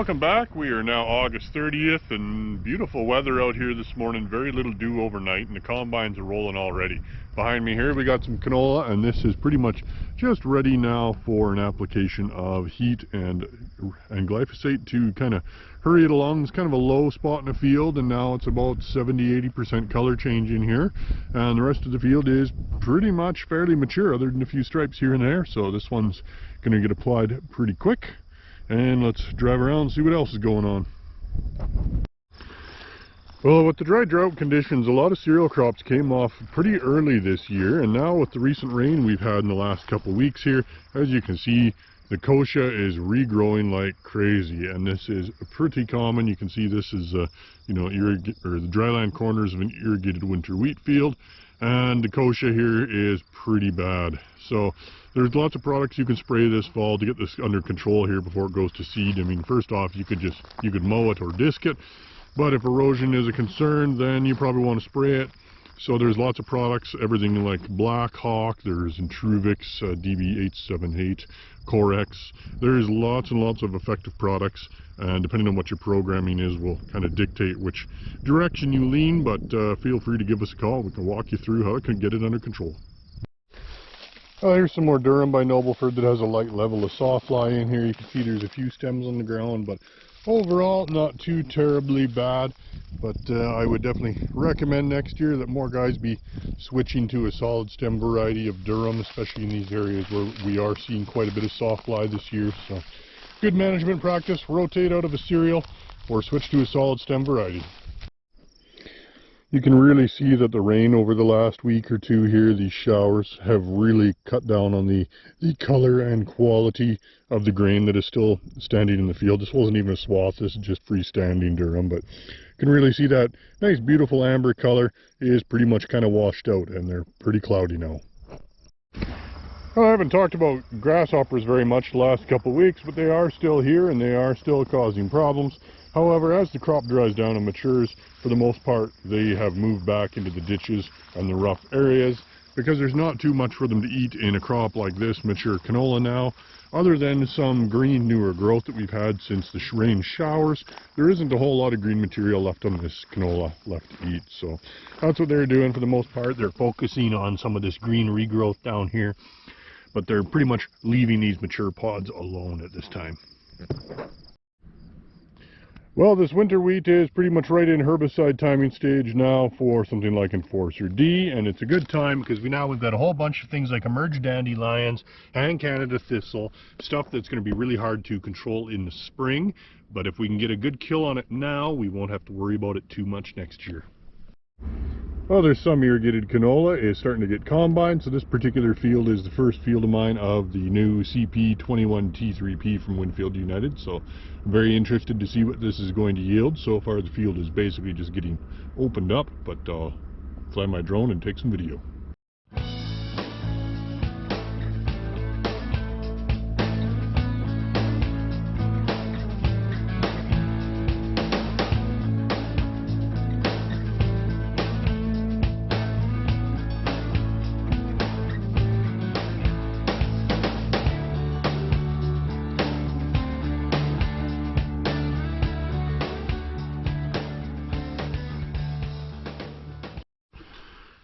Welcome back. We are now August 30th and beautiful weather out here this morning. Very little dew overnight and the combines are rolling already. Behind me here we got some canola, and this is pretty much just ready now for an application of heat and glyphosate to kind of hurry it along. It's kind of a low spot in the field, and now it's about 70-80% color change in here, and the rest of the field is pretty much fairly mature other than a few stripes here and there. So this one's going to get applied pretty quick. And let's drive around and see what else is going on. Well, with the dry drought conditions, a lot of cereal crops came off pretty early this year, and now with the recent rain we've had in the last couple of weeks here, as you can see, the kochia is regrowing like crazy, and this is pretty common. You can see this is the dryland corners of an irrigated winter wheat field, and the kochia here is pretty bad. So there's lots of products you can spray this fall to get this under control here before it goes to seed. I mean, first off, you could mow it or disc it, but if erosion is a concern, then you probably want to spray it. So there's lots of products, everything like Black Hawk, there's Intruvix, DB878, Corex. There's lots and lots of effective products, and depending on what your programming is will kind of dictate which direction you lean, but feel free to give us a call. We can walk you through how to get it under control. Here's some more durum by Nobleford that has a light level of sawfly in here. You can see there's a few stems on the ground, but overall not too terribly bad. But I would definitely recommend next year that more guys be switching to a solid stem variety of durum, especially in these areas where we are seeing quite a bit of sawfly this year. So good management practice, rotate out of a cereal or switch to a solid stem variety. You can really see that the rain over the last week or two here, these showers, have really cut down on the color and quality of the grain that is still standing in the field. This wasn't even a swath, this is just freestanding durum, but you can really see that nice beautiful amber color is pretty much kind of washed out, and they're pretty cloudy now. Well, I haven't talked about grasshoppers very much the last couple of weeks, but they are still here and they are still causing problems. However, as the crop dries down and matures, for the most part, they have moved back into the ditches and the rough areas because there's not too much for them to eat in a crop like this mature canola now. Other than some green newer growth that we've had since the rain showers, there isn't a whole lot of green material left on this canola left to eat. So that's what they're doing for the most part. They're focusing on some of this green regrowth down here, but they're pretty much leaving these mature pods alone at this time. Well, this winter wheat is pretty much right in herbicide timing stage now for something like Enforcer D, and it's a good time because we've got a whole bunch of things like emerged dandelions and Canada thistle, stuff that's going to be really hard to control in the spring, but if we can get a good kill on it now, we won't have to worry about it too much next year. Well, there's some irrigated canola is starting to get combined, so this particular field is the first field of mine of the new CP21T3P from Winfield United, so I'm very interested to see what this is going to yield. So far the field is basically just getting opened up, but I'll fly my drone and take some video.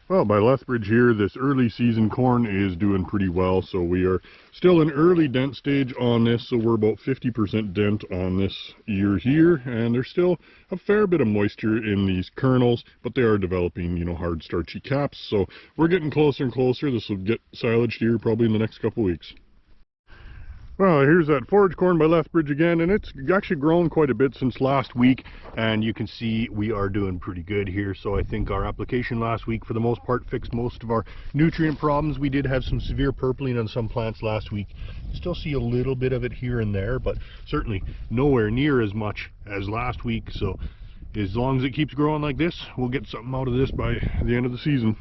Well, by Lethbridge here, this early season corn is doing pretty well, so we are still in early dent stage on this, so we're about 50% dent on this ear here, and there's still a fair bit of moisture in these kernels, but they are developing, hard starchy caps, so we're getting closer and closer. This will get silaged here probably in the next couple weeks. Well, here's that forage corn by Lethbridge again, and it's actually grown quite a bit since last week, and you can see we are doing pretty good here. So I think our application last week for the most part fixed most of our nutrient problems. We did have some severe purpling on some plants last week. Still see a little bit of it here and there, but certainly nowhere near as much as last week. So as long as it keeps growing like this, we'll get something out of this by the end of the season.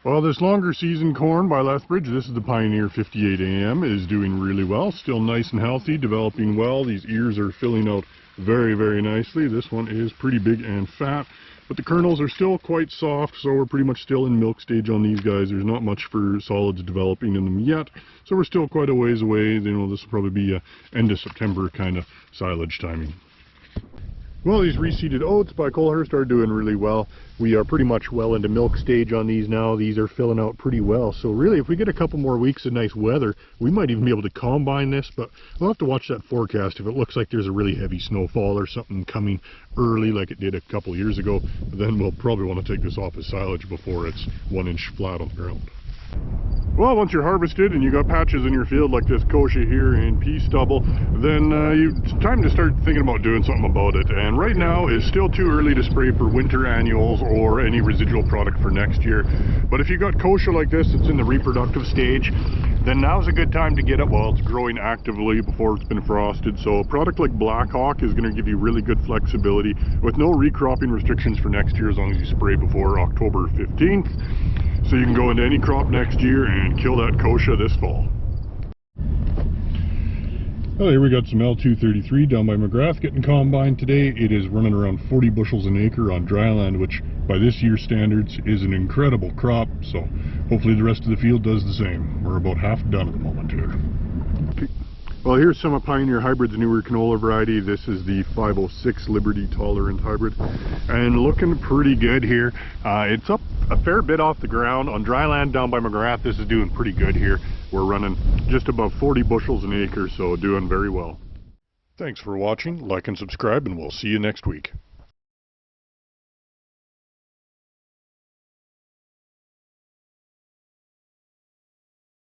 Well, this longer season corn by Lethbridge, this is the Pioneer 58 AM, is doing really well. Still nice and healthy, developing well. These ears are filling out very, very nicely. This one is pretty big and fat. But the kernels are still quite soft, so we're pretty much still in milk stage on these guys. There's not much for solids developing in them yet, so we're still quite a ways away. You know, this will probably be a end of September kind of silage timing. Well, these reseeded oats by Colhurst are doing really well. We are pretty much well into milk stage on these now. These are filling out pretty well. So really, if we get a couple more weeks of nice weather, we might even be able to combine this, but we'll have to watch that forecast. If it looks like there's a really heavy snowfall or something coming early like it did a couple years ago, then we'll probably want to take this off as silage before it's 1 inch flat on the ground. Well, once you're harvested and you got patches in your field like this kochia here and pea stubble, then it's time to start thinking about doing something about it. And right now is still too early to spray for winter annuals or any residual product for next year. But if you got kochia like this that's in the reproductive stage, then now's a good time to get it while it's growing actively before it's been frosted. So a product like Black Hawk is going to give you really good flexibility with no recropping restrictions for next year as long as you spray before October 15th. So you can go into any crop next year and kill that kochia this fall. Well, here we got some L233 down by McGrath getting combined today. It is running around 40 bushels an acre on dry land, which by this year's standards is an incredible crop. So hopefully the rest of the field does the same. We're about half done at the moment here. Okay. Well, here's some of Pioneer Hybrid's newer canola variety. This is the 506 Liberty Tolerant Hybrid, and looking pretty good here. It's up a fair bit off the ground. On dry land down by McGrath, this is doing pretty good here. We're running just above 40 bushels an acre, so doing very well. Thanks for watching. Like and subscribe, and we'll see you next week.